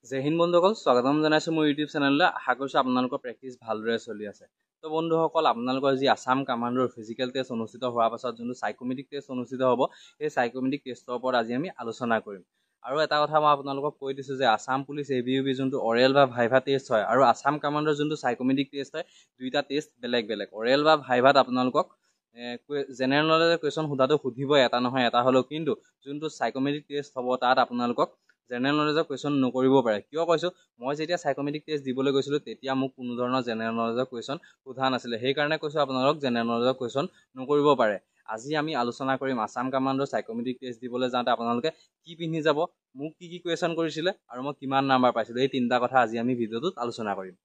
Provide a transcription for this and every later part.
জয় হিন্দ বন্ধুসকল, স্বাগতম জনাইছো মোৰ ইউটিউব চেনেললৈ। আশা কৰিছো আপোনালোকৰ প্ৰেক্টিছ ভালদৰে চলি আছে। তো বন্ধুসকল, আপোনালোকৰ যি আসাম কামাণ্ডোৰ ফিজিকেল টেষ্ট অনুষ্ঠিত হোৱাৰ পাছত যোনটো সাইকোমেট্ৰিক টেষ্ট অনুষ্ঠিত হ'ব, সেই সাইকোমেট্ৰিক টেষ্টৰ ওপৰত আজি আমি আলোচনা কৰিম। আৰু এটা কথা মই আপোনালোকক কৈ দিছোঁ যে আসাম পুলিচ ABUB যোনটো অৰেল বা ভাইভা টেষ্ট হয় আৰু আসাম কামাণ্ডোৰ যোনটো সাইকোমেট্ৰিক টেষ্ট হয়, দুইটা টেষ্ট বেলেগ বেলেগ। অৰেল বা ভাইভাত আপোনালোকক জেনেৰেল নলেজৰ কুৱেশ্যন সোধাটো সুধিবই, এটা নহয় এটা হ'লেও, কিন্তু যোনটো সাইকোমেট্ৰিক টেষ্ট হ'ব তাত আপোনালোকক জেনেৰেল নলেজৰ কুৱেশ্যন নকৰিব পাৰে। কিয় কৈছোঁ, মই যেতিয়া সাইকোমেট্ৰিক টেষ্ট দিবলৈ গৈছিলোঁ তেতিয়া মোক কোনো ধৰণৰ জেনেৰেল নলেজৰ কুৱেশ্যন সোধা নাছিলে। সেইকাৰণে কৈছোঁ আপোনালোক জেনেৰেল নলেজৰ কুৱেশ্যন নকৰিব পাৰে। আজি আমি আলোচনা কৰিম আসাম কামাণ্ডোৰ সাইকোমেট্ৰিক টেষ্ট দিবলৈ যাওঁতে আপোনালোকে কি পিন্ধি যাব, মোক কি কুৱেশ্যন কৰিছিলে আৰু মই কিমান নাম্বাৰ পাইছিলোঁ, এই তিনিটা কথা আজি আমি ভিডিঅ'টোত আলোচনা কৰিম।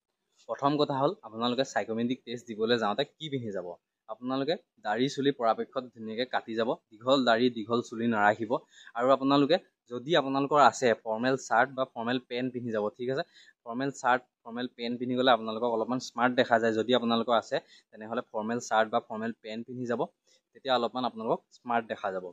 প্ৰথম কথা হ'ল, আপোনালোকে সাইকোমেট্ৰিক টেষ্ট দিবলৈ যাওঁতে কি পিন্ধি যাব। আপোনালোকে দাড়ি চুলি পৰাপক্ষত ধুনীয়াকৈ কাটি যাব, দীঘল দাড়ি দীঘল চুলি নাৰাখিব। আৰু আপোনালোকে যদি আপোনালোকৰ আছে ফৰ্মেল চাৰ্ট বা ফৰ্মেল পেণ্ট পিন্ধি যাব, ঠিক আছে। ফৰ্মেল চাৰ্ট ফৰ্মেল পেণ্ট পিন্ধি গ'লে আপোনালোকক অলপমান স্মাৰ্ট দেখা যায়। যদি আপোনালোকৰ আছে তেনেহ'লে ফৰ্মেল চাৰ্ট বা ফৰ্মেল পেণ্ট পিন্ধি যাব, তেতিয়া অলপমান আপোনালোকক স্মাৰ্ট দেখা যাব।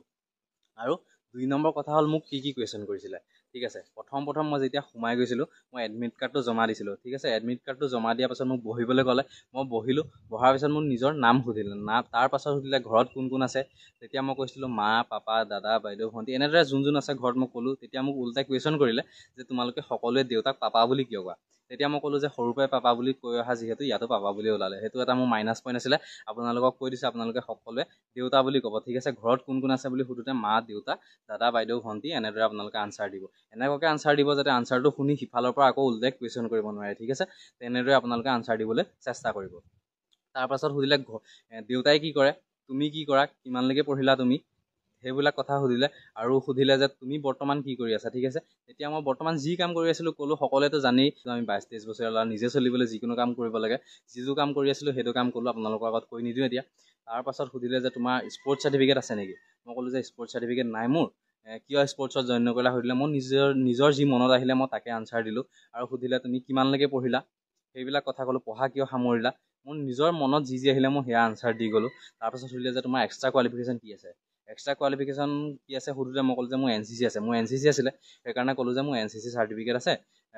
আৰু 2 নম্বৰ কথা হ'ল, মোক কি কুৱেশ্যন কৰিছিলে, ঠিক আছে। প্ৰথম মই যেতিয়া সোমাই গৈছিলোঁ, মই এডমিট কাৰ্ডটো জমা দিছিলোঁ, ঠিক আছে। এডমিট কাৰ্ডটো জমা দিয়াৰ পাছত মোক বহিবলৈ ক'লে, মই বহিলোঁ। বহাৰ পিছত মোৰ নিজৰ নাম সুধিলে, তাৰ পাছত সুধিলে ঘৰত কোন কোন আছে। তেতিয়া মই কৈছিলোঁ মা, পাপা, দাদা, বাইদেউ, ভণ্টি, এনেদৰে যোন আছে ঘৰত মই ক'লোঁ। তেতিয়া মোক উল্টাই কুৱেশ্যন কৰিলে যে তোমালোকে সকলোৱে দেউতাক পাপা বুলি কিয় কোৱা। তেতিয়া মই ক'লোঁ যে সৰুৰ পৰাই পাপা বুলি কৈ অহা, যিহেতু ইয়াতো পাপা বুলি ওলালে। সেইটো এটা মোৰ মাইনাছ পইণ্ট আছিলে। আপোনালোকক কৈ দিছোঁ আপোনালোকে সকলোৱে দেউতা বুলি ক'ব, ঠিক আছে। ঘৰত কোন কোন আছে বুলি সোধোতে মা, দেউতা, দাদা, বাইদেউ, ভণ্টি, এনেদৰে আপোনালোকে আনচাৰ দিব। এনেকুৱাকৈ আনচাৰ দিব যাতে আনচাৰটো শুনি সিফালৰ পৰা আকৌ উল্টাই কুৱেশ্যন কৰিব নোৱাৰে, ঠিক আছে। তেনেদৰে আপোনালোকে আনচাৰ দিবলৈ চেষ্টা কৰিব। তাৰপাছত সুধিলে দেউতাই কি কৰে, তুমি কি কৰা, কিমানলৈকে পঢ়িলা তুমি, সেইবিলাক কথা সুধিলে। আৰু সুধিলে যে তুমি বৰ্তমান কি কৰি আছা, ঠিক আছে। তেতিয়া মই বৰ্তমান যি কাম কৰি আছিলোঁ ক'লোঁ। সকলোৱেতো জানেই আমি 22-23 বছৰীয়া ল'ৰা, নিজে চলিবলৈ যিকোনো কাম কৰিব লাগে। যিটো কাম কৰি আছিলোঁ সেইটো কাম ক'লোঁ, আপোনালোকৰ আগত কৈ নিদিওঁ এতিয়া। তাৰপাছত সুধিলে যে তোমাৰ স্পৰ্টছ চাৰ্টিফিকেট আছে নেকি। মই ক'লোঁ যে স্পৰ্টছ চাৰ্টিফিকেট নাই মোৰ। কিয় স্পৰ্টছত জইন নকৰিলা সুধিলে। মই নিজৰ যি মনত আহিলে মই তাকে আনচাৰ দিলোঁ। আৰু সুধিলে তুমি কিমানলৈকে পঢ়িলা, সেইবিলাক কথা ক'লোঁ। পঢ়া কিয় সামৰিলা, মোৰ নিজৰ মনত যি আহিলে মই সেয়া আনচাৰ দি গ'লোঁ। তাৰপাছত সুধিলে যে তোমাৰ এক্সট্ৰা কোৱালিফিকেশ্যন কি আছে। এক্সট্ৰা কোৱালিফিকেশ্যন কি আছে সুধোতে মই ক'লোঁ যে মোৰ NCC আছে। মোৰ NCC আছিলে, সেইকাৰণে ক'লোঁ যে মোৰ NCC চাৰ্টিফিকেট আছে,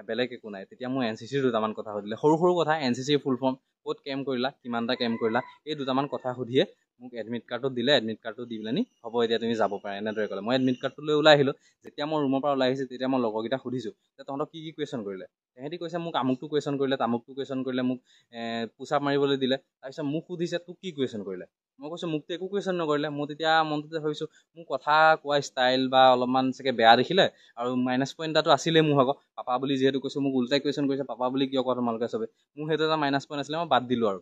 বেলেগ একো নাই। তেতিয়া মোৰ NCCৰ দুটামান কথা সুধিলে, সৰু কথা। NCCৰ ফুল ফৰ্ম, ক'ত কেম্প কৰিলা, কিমানটা কেম্প কৰিলা, এই দুটামান কথা সুধিয়ে মোক এডমিট কাৰ্ডটো দিলে। এডমিট কাৰ্ডটো দি পেলানি হ'ব এতিয়া তুমি যাব পাৰা, এনেদৰে ক'লে। মই এডমিট কাৰ্ডটো লৈ ওলাই আহিলোঁ। যেতিয়া মই ৰুমৰ পৰা ওলাই আহিছোঁ তেতিয়া মই লগৰকেইটাক সুধিছোঁ যে তহঁতক কি কুৱেশ্যন কৰিলে। তেহেঁতি কৈছে মোক আমুকটো কুৱেশ্যন কৰিলে, তামুকটো কুৱেশ্যন কৰিলে, মোক পুচাপ মাৰিবলৈ দিলে। তাৰপিছত মোক সুধিছে তোক কি কুৱেশ্যন কৰিলে। মই কৈছোঁ মোকতো একো কুৱেশ্যন নকৰিলে। মই তেতিয়া মনটোতে ভাবিছোঁ মোৰ কথা কোৱা ষ্টাইল বা অলপমান চাগে বেয়া দেখিলে, আৰু মাইনাছ পইণ্ট এটাতো আছিলেই মোৰ ভাগৰ। পাপা বুলি যিহেতু কৈছোঁ, মোক উল্টাই কুৱেশ্যন কৰিছে, পাপা বুলি কিয় কোৱা তোমালোকে চবে। মোৰ সেইটো এটা মাইনাছ পইণ্ট আছিলে, মই বাদ দিলোঁ আৰু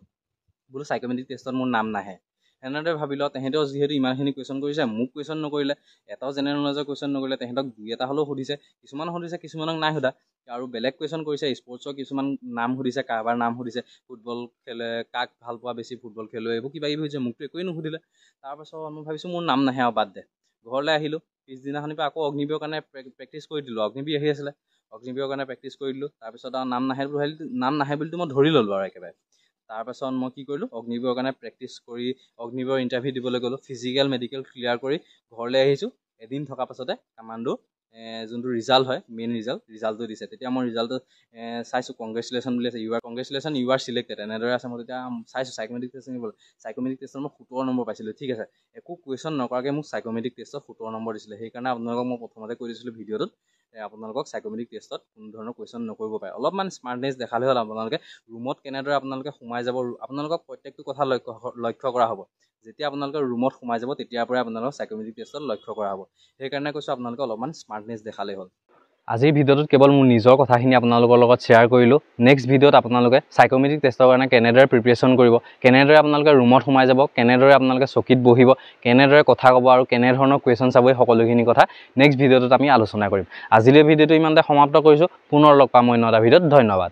বোলো সাইকোমেট্ৰিক টেষ্টত মোৰ নাম নাহে। এনেদৰে ভাবি লওঁ, তেহেঁতেও যিহেতু ইমানখিনি কুৱেশ্যন কৰিছে, মোক কুৱেশ্যন নকৰিলে, এটাও জেনেৰেল নলেজৰ কুৱেশ্যন নকৰিলে। তেহেঁতক 2-এটা হ'লেও সুধিছে, কিছুমান সুধিছে, কিছুমানক নাই সোধা। আৰু বেলেগ কুৱেশ্যন কৰিছে, স্পৰ্টছৰ কিছুমান নাম সুধিছে, কাৰোবাৰ নাম সুধিছে, ফুটবল খেলে, কাক ভাল পোৱা বেছি ফুটবল খেলুৱৈ, এইবোৰ কিবা কিবি হৈছে। মোকতো একোৱেই নুসুধিলে। তাৰপাছত মই ভাবিছোঁ মোৰ নাম নাহে আৰু বাদ দে। ঘৰলৈ আহিলোঁ। পিছদিনাখনিৰ পৰা আকৌ অগ্নিবীৰৰ কাৰণে প্ৰেক্টিছ কৰি দিলোঁ। অগ্নিবীৰ আহি আছিলে, অগ্নিবীৰৰ কাৰণে প্ৰেক্টিছ কৰি দিলোঁ। তাৰপিছত আৰু নাম নাহে বুলিতো মই ধৰি ল'লোঁ আৰু একেবাৰে। তাৰপাছত মই কি কৰিলোঁ, অগ্নিবীৰৰ কাৰণে প্ৰেক্টিছ কৰি অগ্নিবীৰৰ ইণ্টাৰভিউ দিবলৈ গ'লোঁ। ফিজিকেল মেডিকেল ক্লিয়াৰ কৰি ঘৰলৈ আহিছোঁ। এদিন থকাৰ পাছতে কামাণ্ডো যোনটো ৰিজাল্ট হয়, মেইন ৰিজাল্টটো দিছে। তেতিয়া মই ৰিজাল্টটো চাইছোঁ, কংগ্ৰেচুলেশ্যন বুলি আছে, কংগ্ৰেচুলেশ্যন ইউ আৰ চিলেক্টেড, এনেদৰে আছে। মই তেতিয়া চাইছোঁ সাইকোমেট্ৰিক টেষ্ট নিবলৈ। সাইকোমেট্ৰিক টেষ্টত মই 17 নম্বৰ পাইছিলোঁ, ঠিক আছে। একো কুৱেশ্যন নকৰাকৈ মোক সাইকোমেট্ৰিক টেষ্টত 17 নম্বৰ দিছিলে। সেইকাৰণে আপোনালোকক মই প্ৰথমতে কৈ দিছিলোঁ ভিডিঅ'টোত, আপোনালোকক সাইকোমেট্ৰিক টেষ্টত কোনো ধৰণৰ কুৱেশ্যন নকৰিব পাৰে। অলপমান স্মাৰ্টনেছ দেখালে হ'ল। আপোনালোকে ৰুমত কেনেদৰে আপোনালোকে সোমাই যাব, আপোনালোকক প্ৰত্যেকটো কথা লক্ষ্য কৰা হ'ব। যেতিয়া আপোনালোকে ৰুমত সোমাই যাব তেতিয়াৰ পৰাই আপোনালোকক সাইকোমেট্ৰিক টেষ্টত লক্ষ্য কৰা হ'ব। সেইকাৰণে কৈছোঁ আপোনালোকে অলপমান স্মাৰ্টনেছ দেখালেই হ'ল। আজিৰ ভিডিঅ'টোত কেৱল মোৰ নিজৰ কথাখিনি আপোনালোকৰ লগত শ্বেয়াৰ কৰিলোঁ। নেক্সট ভিডিঅ'ত আপোনালোকে সাইকোমেট্ৰিক টেষ্টৰ কাৰণে কেনেদৰে প্ৰিপেৰেশ্যন কৰিব, কেনেদৰে আপোনালোকে ৰুমত সোমাই যাব, কেনেদৰে আপোনালোকে চকীত বহিব, কেনেদৰে কথা ক'ব আৰু কেনেধৰণৰ কুৱেশ্যন চাব, সকলোখিনি কথা নেক্সট ভিডিঅ'টোত আমি আলোচনা কৰিম। আজিলৈ ভিডিঅ'টো ইমানতে সমাপ্ত কৰিছোঁ। পুনৰ লগ পাম অন্য এটা ভিডিঅ'ত। ধন্যবাদ।